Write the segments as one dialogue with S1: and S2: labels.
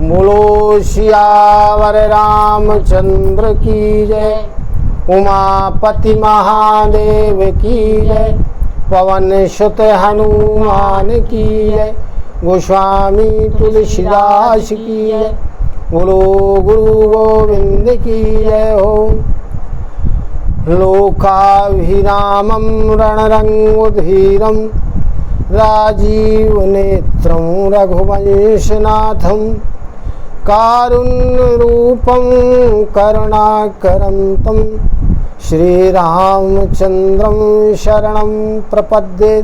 S1: बोलो सियावर रामचंद्र की जय। उमापति महादेव की जय। पवन सुत हनुमान की जय। गोस्वामी तुलसीदास की जय। बोलो गुरु गोविंद की जय हो। लोकाभिरामं रणरंगोधीरं राजीव नेत्रं रघुवंशनाथं कारुण्यरूपं करुणाकरं तं श्रीरामचन्द्रं शरणं प्रपद्ये।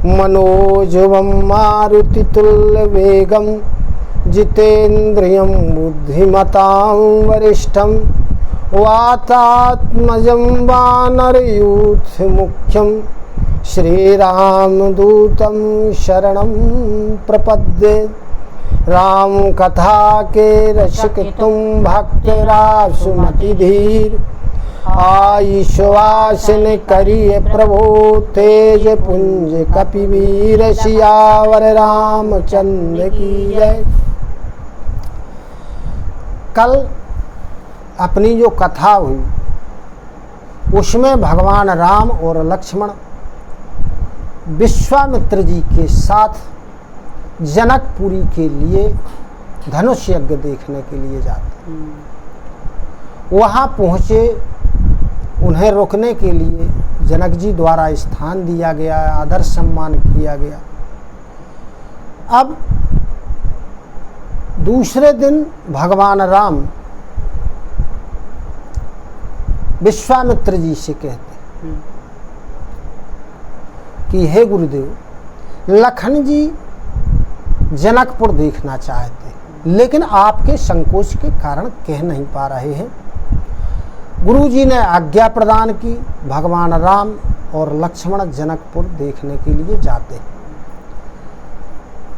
S1: मनोजवं मारुतितुल्यवेगं जितेन्द्रियं बुद्धिमतां वरिष्ठं वातात्मजं वानरयूथमुख्यं श्रीरामदूतं शरणं प्रपद्ये। राम कथा के रसिक तुम भक्तरासुमतिधीर आईश्वासन करिए प्रभु तेज पुंज कपिवीर। सियावर रामचंद्र की जय। कल अपनी जो कथा हुई उसमें भगवान राम और लक्ष्मण विश्वामित्र जी के साथ जनकपुरी के लिए धनुष यज्ञ देखने के लिए जाते। वहाँ पहुँचे, उन्हें रोकने के लिए जनक जी द्वारा स्थान दिया गया, आदर सम्मान किया गया। अब दूसरे दिन भगवान राम विश्वामित्र जी से कहते कि हे गुरुदेव, लखन जी जनकपुर देखना चाहते लेकिन आपके संकोच के कारण कह नहीं पा रहे हैं। गुरु जी ने आज्ञा प्रदान की। भगवान राम और लक्ष्मण जनकपुर देखने के लिए जाते।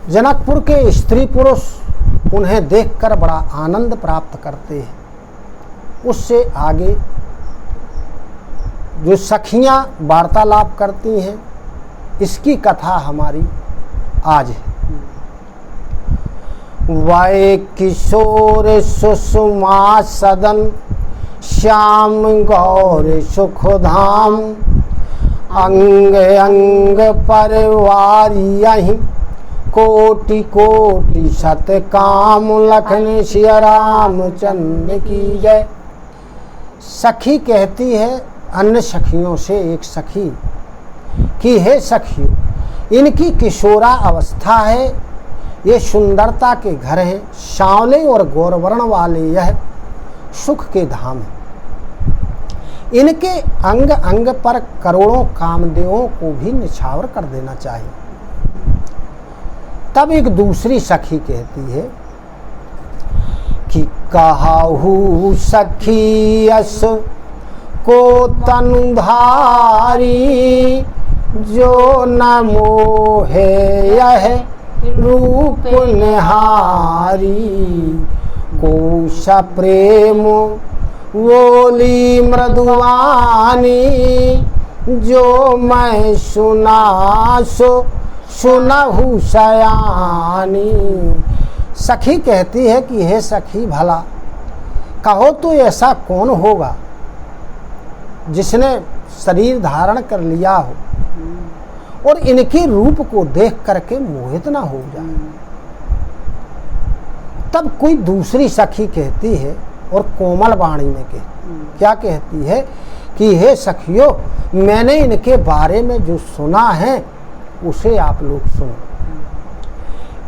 S1: जनकपुर के स्त्री पुरुष उन्हें देखकर बड़ा आनंद प्राप्त करते हैं। उससे आगे जो सखियां वार्तालाप करती हैं, इसकी कथा हमारी आज है। वाय किशोर सुषमा सदन श्याम गौर सुखधाम अंग अंग परवारी यही कोटि कोटि सत काम लखन सिया रामचंद्र की जय। सखी कहती है अन्य सखियों से एक सखी कि हे सखियों, इनकी किशोरा अवस्था है, ये सुंदरता के घर हैं, सांवले और गौरवर्ण वाले यह सुख के धाम हैं। इनके अंग अंग पर करोड़ों कामदेवों को भी निछावर कर देना चाहिए। तब एक दूसरी सखी कहती है कि कहाहू सखी यस को तनुधारी जो न मोहे यह रूप निहारी। कोशा प्रेम बोली मृदुवानी जो मैं सुनहु सयानी। सखी कहती है कि हे सखी, भला कहो तो ऐसा कौन होगा जिसने शरीर धारण कर लिया हो और इनके रूप को देख करके मोहित ना हो जाए। तब कोई दूसरी सखी कहती है और कोमल वाणी में कहती, क्या कहती है कि हे सखियों, मैंने इनके बारे में जो सुना है उसे आप लोग सुनो।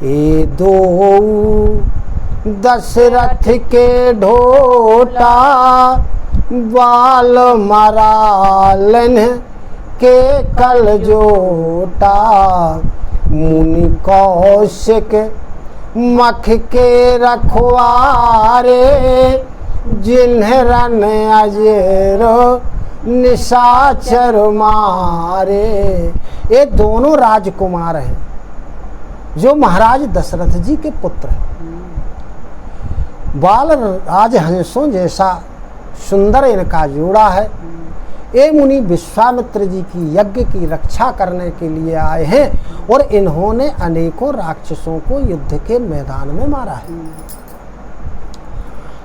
S1: ए दो दशरथ के ढोटा बाल मरालन के कल जोटा। मुनि कौशिक मख के रखवारे जिन्हें रन अजरो निशाचर मारे। ये दोनों राजकुमार हैं जो महाराज दशरथ जी के पुत्र हैं। बाल राजहंसों जैसा सुंदर इनका जोड़ा है। ये मुनि विश्वामित्र जी की यज्ञ की रक्षा करने के लिए आए हैं और इन्होंने अनेकों राक्षसों को युद्ध के मैदान में मारा है।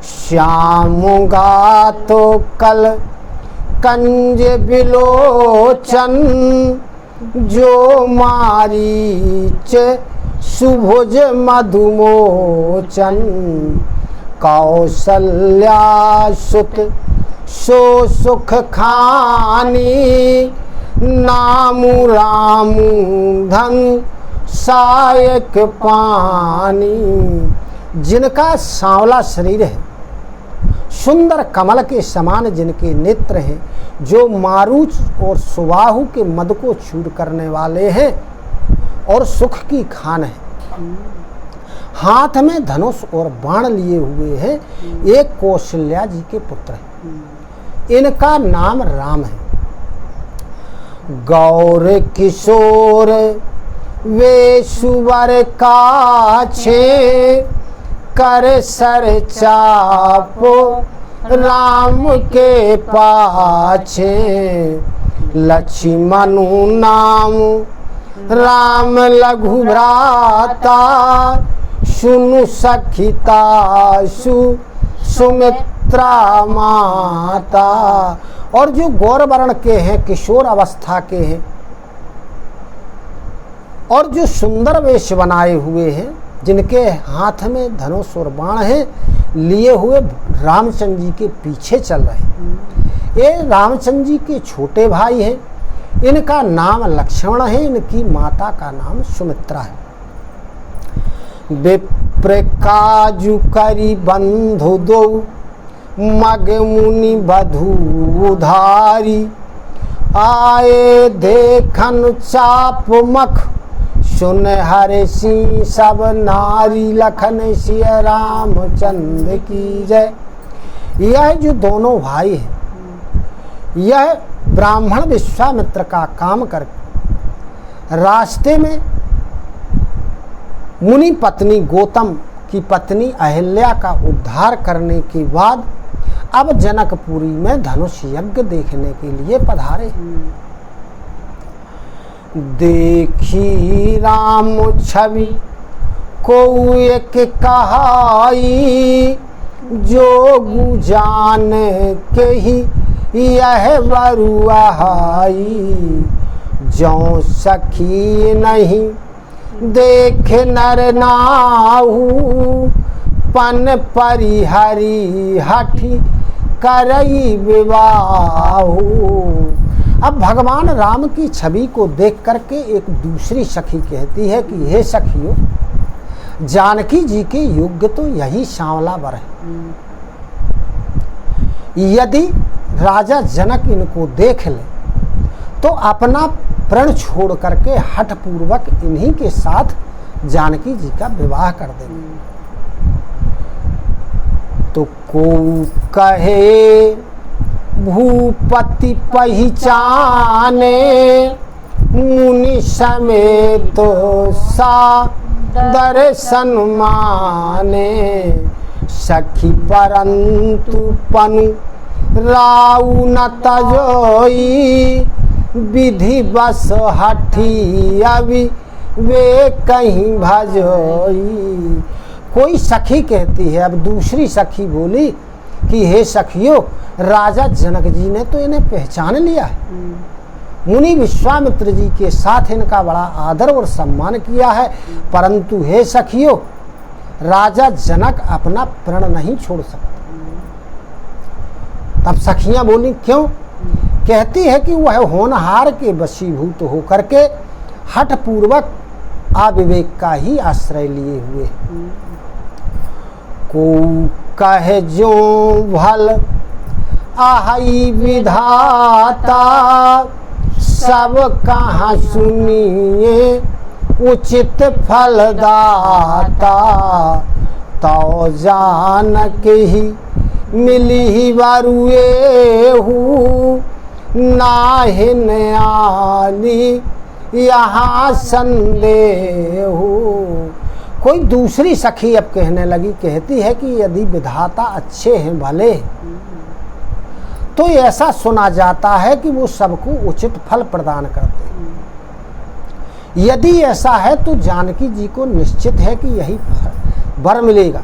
S1: श्यामुगा तो कल कंज बिलोचन जो मारीच सुभुज मधुमोचन कौसल्या सुत सो सुख खानी नामु रामु धन सायक पानी। जिनका सांवला शरीर है, सुंदर कमल के समान जिनके नेत्र हैं, जो मारुच और सुबाहु के मद को चूर करने वाले हैं और सुख की खान है, हाथ में धनुष और बाण लिए हुए हैं, एक कौशल्या जी के पुत्र हैं। इनका नाम राम है। गौर किशोर वे सुवर काछे कर सर चापो राम के पाछे लक्ष्मणु नाम राम लघु भ्राता सुनु सखिता सुमित्रा माता। और जो गौर वर्ण के हैं, किशोर अवस्था के हैं और जो सुंदर वेश बनाए हुए हैं, जिनके हाथ में धनुष और बाण हैं, लिए हुए रामचंद्र जी के पीछे चल रहे हैं। ये रामचंद्र जी के छोटे भाई हैं। इनका नाम लक्ष्मण है, इनकी माता का नाम सुमित्रा है। विप्र काजु करी बंधु दो मग मुनि बधु उधारी आए देखन चाप मख सुन हरे सिंह सब नारी लखन सिय रामचंद्र की जय। यह जो दोनों भाई हैं, यह ब्राह्मण विश्वामित्र का काम करके रास्ते में मुनि पत्नी गौतम की पत्नी अहिल्या का उद्धार करने के बाद अब जनकपुरी में धनुष यज्ञ देखने के लिए पधारे। देखी राम छवि को एक कहाई जोगु जान के ही यह बरुआई जो सखी नहीं देख नर नाहू पन परिहरी हठी करई विवाहू। अब भगवान राम की छवि को देख करके एक दूसरी सखी कहती है कि हे सखियों, जानकी जी के योग्य तो यही सांवला वर है। यदि राजा जनक इनको देख ले तो अपना प्रण छोड़ करके हठ पूर्वक इन्हीं के साथ जानकी जी का विवाह कर देंगे। तो को कहे भूपति पहचाने मुनि समेत सा दर्शन माने सखी परंतु पनु राउ न तजोई विधि बस हठी अभी वे कहीं भजोई। कोई सखी कहती है, अब दूसरी सखी बोली कि हे सखियों, राजा जनक जी ने तो इन्हें पहचान लिया है। मुनि विश्वामित्र जी के साथ इनका बड़ा आदर और सम्मान किया है, परंतु हे सखियों, राजा जनक अपना प्रण नहीं छोड़ सकते। तब सखियां बोली क्यों? कहती है कि वह होनहार के वशीभूत होकर के हठ पूर्वक अविवेक का ही आश्रय लिए हुए। को कहे जो भल आहई विधाता सब कहाँ सुनिए उचित फलदाता। तो जानक ही मिली ही वरुएहू नाहिन आली यहाँ संदेहू। कोई दूसरी सखी अब कहने लगी, कहती है कि यदि विधाता अच्छे हैं भले तो ऐसा सुना जाता है कि वो सबको उचित फल प्रदान करते हैं। यदि ऐसा है तो जानकी जी को निश्चित है कि यही वर मिलेगा।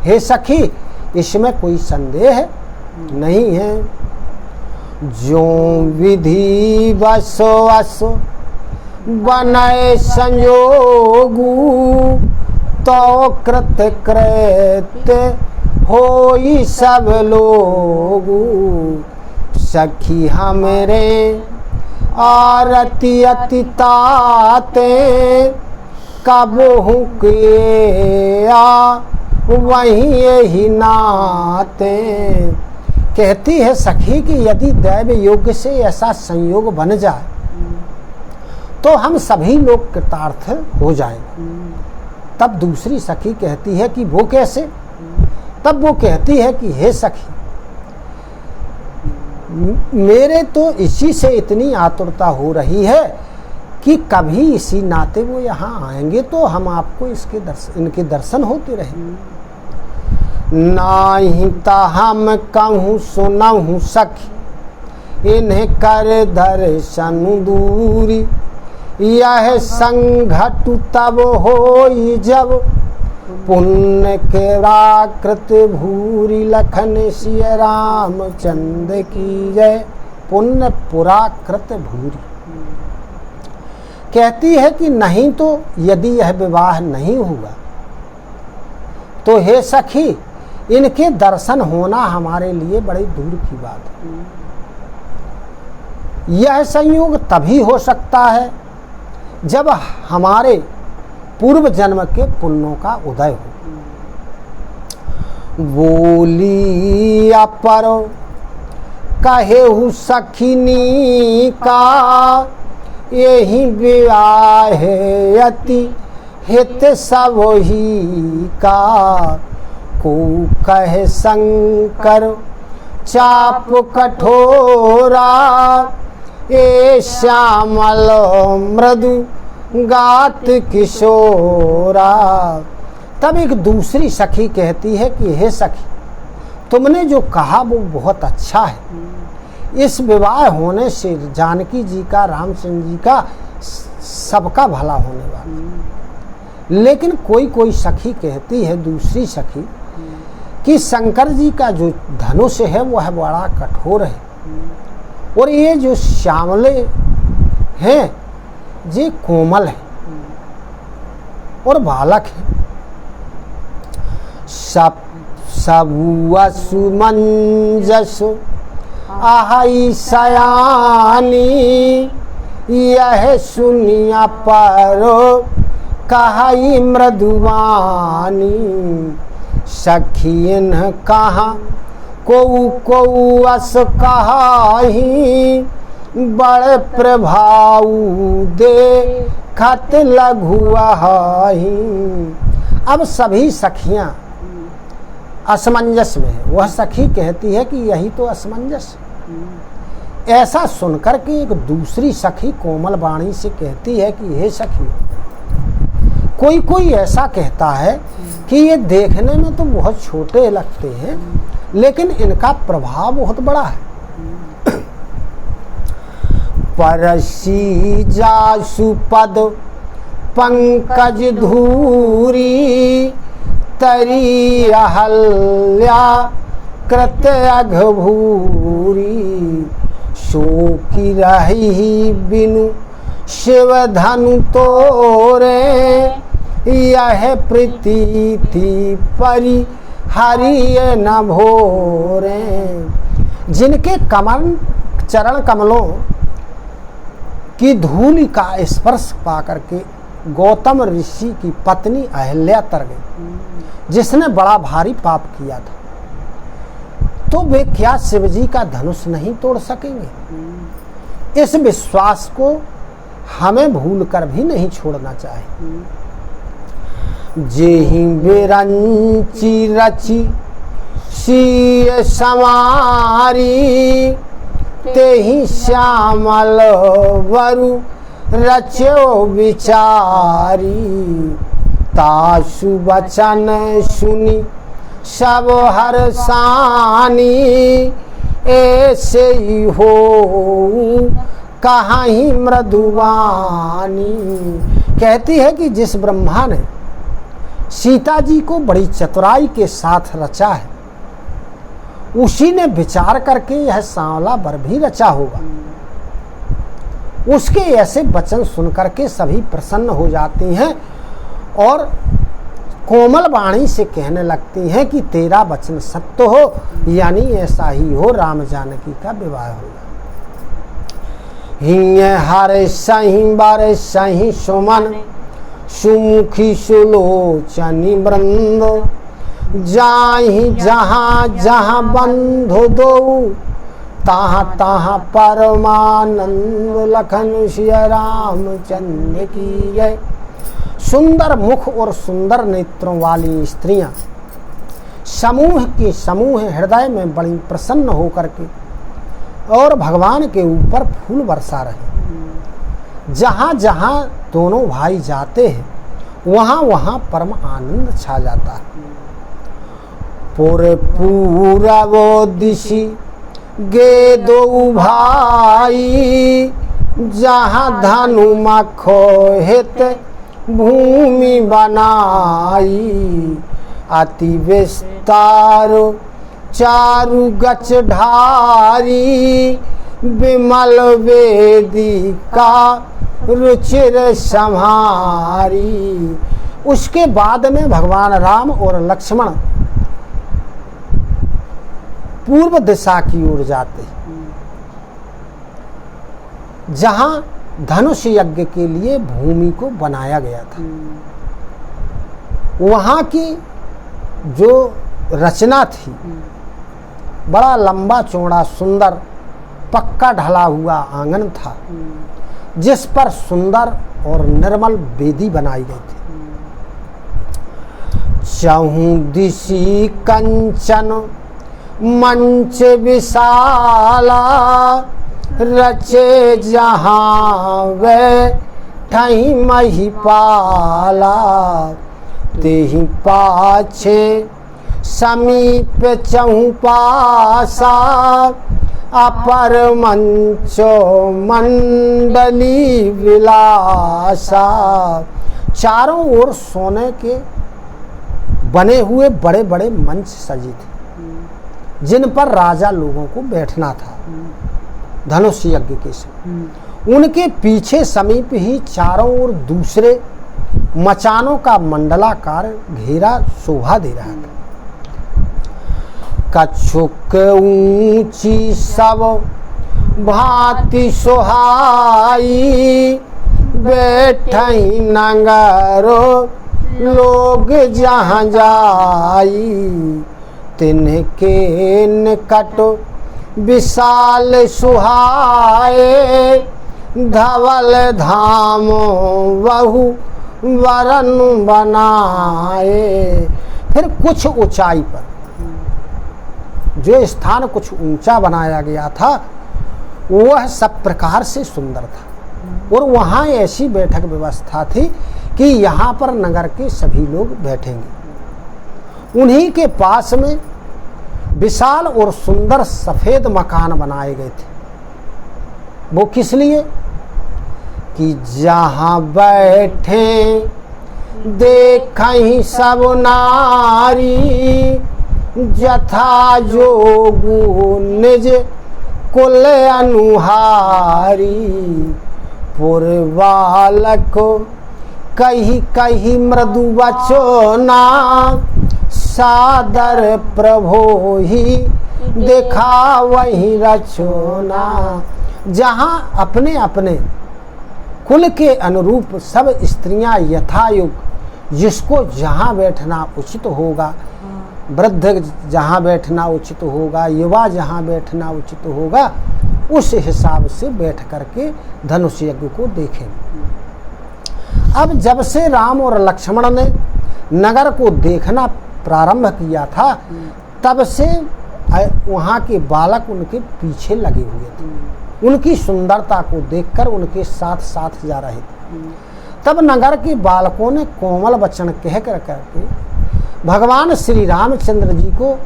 S1: हे सखी, इसमें कोई संदेह नहीं है। जो विधि वश बनय संयोगु, तो कृत कृत्य होई सब लोगु। सखी हमरे आरती अति ताते, कबहु किया वहीं यही नाते। कहती है सखी कि यदि दैव योग से ऐसा संयोग बन जाए तो हम सभी लोग कृतार्थ हो जाएंगे। तब दूसरी सखी कहती है कि वो कैसे? तब वो कहती है कि हे सखी, मेरे तो इसी से इतनी आतुरता हो रही है कि कभी इसी नाते वो यहाँ आएंगे तो हम आपको इनके दर्शन होते रहेंगे। नाही ता हम कहूँ सुनहु सखी, इन्हें कर दर्शन दूरी। यह संघट तब होई जब, पुण्य के राकृत भूरी। लखन सिय रामचंद्र की जय, पुण्य पुराकृत भूरी। कहती है कि नहीं तो यदि यह विवाह नहीं हुआ तो हे सखी, इनके दर्शन होना हमारे लिए बड़ी दूर की बात है। यह संयोग तभी हो सकता है जब हमारे पूर्व जन्म के पुण्यों का उदय हो। बोली अपर कहेहु सखिनी का, यही विवाह अति हित सब ही का। को कहे शंकर चाप कठोरा, ए श्यामल मृदु गात किशोरा। तब एक दूसरी सखी कहती है कि हे सखी, तुमने जो कहा वो बहुत अच्छा है। इस विवाह होने से जानकी जी का, रामचंद्र जी का, सबका भला होने वाला। लेकिन कोई कोई सखी कहती है, दूसरी सखी, कि शंकर जी का जो धनुष है वह बड़ा कठोर है, और ये जो श्यामले हैं ये कोमल है और बालक है। सबुआ सुमंजस आहाई सयानी, यह सुनिया पारो कहाई मृदुवानी। सखियन कहा को अस कहाही, बड़ प्रभाव दे खत लघुआही। अब सभी सखियां असमंजस में है। वह सखी कहती है कि यही तो असमंजस। ऐसा सुनकर के एक दूसरी सखी कोमल वाणी से कहती है कि हे सखी, कोई कोई ऐसा कहता है कि ये देखने में तो बहुत छोटे लगते हैं लेकिन इनका प्रभाव बहुत बड़ा है। परसी जासु पद पंकज धूरी, तरी अहल्या कृत अघभूरी। शोकी रही बिनु शिव धनु तोरे, यह प्रीति परि हरिय न भोरे। जिनके चरण कमलों की धूलि का स्पर्श पाकर के गौतम ऋषि की पत्नी अहल्या तर गई, जिसने बड़ा भारी पाप किया था, तो वे क्या शिवजी का धनुष नहीं तोड़ सकेंगे? इस विश्वास को हमें भूल कर भी नहीं छोड़ना चाहिए। जेहि बिरंची रची सीय समारी, तेहि श्यामल वरु रचो विचारी। तासु बचन सुनी सब हर सानी, ऐसे ही हो कहाँ ही मृदुवानी। कहती है कि जिस ब्रह्मा ने सीता जी को बड़ी चतुराई के साथ रचा है, उसी ने विचार करके यह सांवला वर भी रचा होगा। उसके ऐसे वचन सुनकर के सभी प्रसन्न हो जाती हैं और कोमल वाणी से कहने लगती हैं कि तेरा वचन सत्य हो, यानी ऐसा ही हो, राम जानकी का विवाह होगा। हिंय हरे सही बारे सही सुमन सुमुखी सुलोचनी वृंद, जाहि जहाँ जहाँ बंधु दो तहाँ तहाँ परमानंद, लखन सिय रामचंद्र की जय। सुंदर मुख और सुंदर नेत्रों वाली स्त्रियां समूह के समूह हृदय में बड़ी प्रसन्न होकर के और भगवान के ऊपर फूल बरसा रहे। जहाँ जहाँ दोनों भाई जाते हैं वहाँ वहाँ परम आनंद छा जाता है। पूरे पूरा वो दिशी गे दो भाई, जहाँ धनु मखो हित भूमि बनाई, अति विस्तार चारु गच ढारी, विमल वेदिका रुचिर संहारी। उसके बाद में भगवान राम और लक्ष्मण पूर्व दिशा की ओर जाते, जहां धनुष यज्ञ के लिए भूमि को बनाया गया था। वहां की जो रचना थी, बड़ा लंबा चौड़ा सुंदर पक्का ढला हुआ आंगन था, जिस पर सुंदर और निर्मल वेदी बनाई गई थी। चहु दिशि कंचन मंच विशाला, रचे जहाँ वे ठही महिपाला, तेहि पाछे समीप चहु पासा, अपर मंचो मंडली विलासा। चारों ओर सोने के बने हुए बड़े बड़े मंच सजे थे, जिन पर राजा लोगों को बैठना था धनुष यज्ञ के समय। उनके पीछे समीप ही चारों ओर दूसरे मचानों का मंडलाकार घेरा शोभा दे रहा था। कछुक ऊंची सब भांति सोहाई, बैठई नंगरो लोग जहाँ जाई, तिनके निकट विशाल सुहाए, धवल धाम बहु वरन बनाए। फिर कुछ ऊंचाई पर जो स्थान कुछ ऊंचा बनाया गया था, वह सब प्रकार से सुंदर था और वहाँ ऐसी बैठक व्यवस्था थी कि यहाँ पर नगर के सभी लोग बैठेंगे। उन्हीं के पास में विशाल और सुंदर सफेद मकान बनाए गए थे। वो किस लिए? कि जहाँ बैठे देखहीं सब नारी, जथा जोगु निज कुल अनुहारी। पुरबालक कही कही मृदु वचना, सादर प्रभो ही देखा वही रचोना। जहाँ अपने अपने कुल के अनुरूप सब स्त्रियां यथायुग, जिसको जहाँ बैठना उचित होगा, वृद्ध जहाँ बैठना उचित होगा, युवा जहाँ बैठना उचित होगा, उस हिसाब से बैठ करके धनुष यज्ञ को देखेंगे। अब जब से राम और लक्ष्मण ने नगर को देखना प्रारंभ किया था, तब से वहाँ के बालक उनके पीछे लगे हुए थे। उनकी सुंदरता को देखकर उनके साथ साथ जा रहे थे। तब नगर के बालकों ने कोमल वचन कह कर करके भगवान श्री रामचंद्र जी को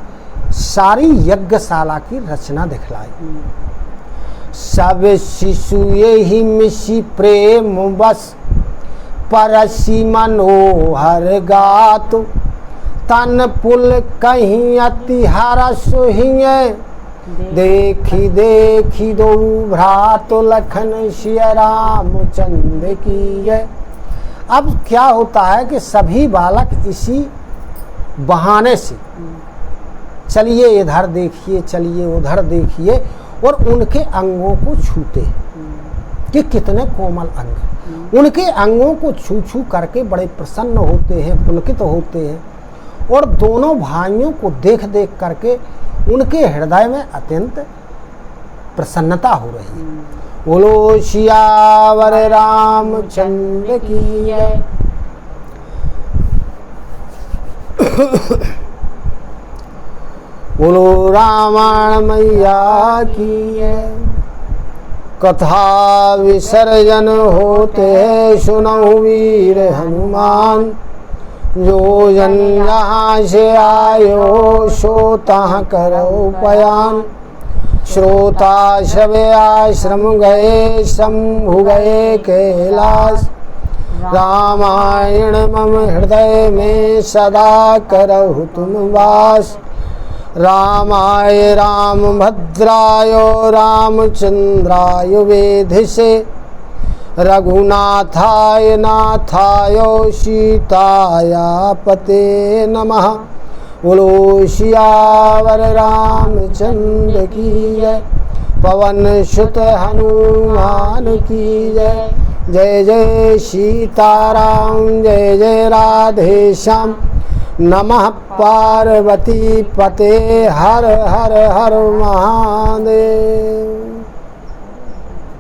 S1: सारी यज्ञशाला की रचना दिखलाई। सब शिशु यही मिशी प्रेम बस, परसी मनोहर गात, तन पुल कहीं अति हरस हिय, देखी देखी दो भ्रात लखन सिया रामचंद्र की जय। अब क्या होता है कि सभी बालक इसी बहाने से चलिए इधर देखिए, चलिए उधर देखिए, और उनके अंगों को छूते कि कितने कोमल अंग। उनके अंगों को छू छू करके बड़े प्रसन्न होते हैं, पुलकित होते हैं, और दोनों भाइयों को देख देख करके उनके हृदय में अत्यंत प्रसन्नता हो रही है। बोलो सियावर रामचंद्र की जय। बोलो रामायण मैया की जय। कथा विसर्जन होते सुनौ वीर हनुमान, जो जन यहाँ से आयो सो तहाँ करो बयान। श्रोता सब आश्रम गए शंभु गए कैलाश, रामायण मम हृदय में सदा करहु तुम वास। रामाय राम भद्राय रामचंद्राय वेधि से, रघुनाथाय नाथाय सीताया पते नमः। बोलो सियावर रामचंद्र की जय। पवन सुत हनुमान की जय। जय जय सीताराम, जय जय राधे श्याम। नमः पार्वती पते हर हर हर महादेव।